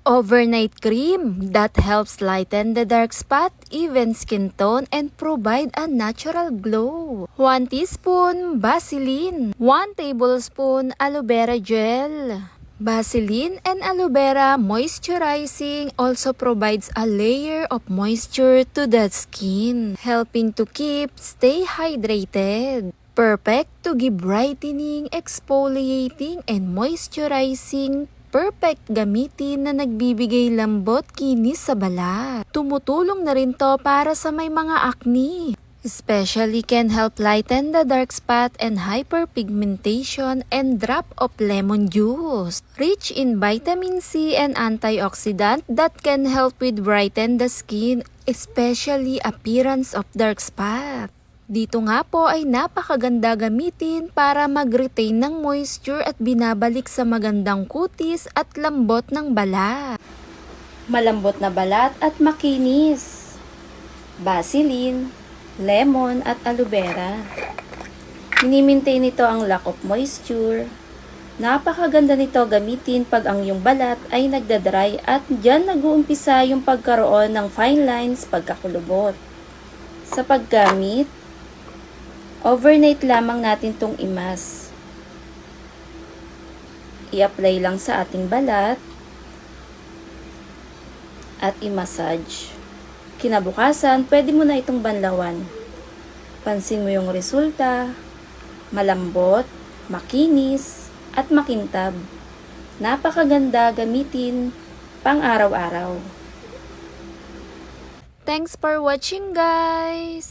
Overnight cream that helps lighten the dark spot, even skin tone, and provide a natural glow. 1 teaspoon Vaseline. 1 tablespoon aloe vera gel. Vaseline and aloe vera moisturizing also provides a layer of moisture to the skin, helping to stay hydrated. Perfect to give brightening, exfoliating, and moisturizing. Perfect gamitin na nagbibigay lambot, kinis sa balat. Tumutulong na rin to para sa may mga acne. Especially can help lighten the dark spot and hyperpigmentation, and drop of lemon juice. Rich in vitamin C and antioxidant that can help with brighten the skin, especially appearance of dark spot. Dito nga po ay napakaganda gamitin para mag-retain ng moisture at binabalik sa magandang kutis at lambot ng balat. Malambot na balat at makinis. Vaseline, lemon at aloe vera. Mini-maintain nito ang lack of moisture. Napakaganda nito gamitin pag ang iyong balat ay nagdadry at dyan nag-uumpisa yung pagkaroon ng fine lines pagkakulubot. Sa paggamit, overnight lamang natin tong imas. I-apply lang sa ating balat at i-massage. Kinabukasan, pwede mo na itong banlawan. Pansin mo yung resulta, malambot, makinis, at makintab. Napakaganda gamitin pang araw-araw. Thanks for watching, guys!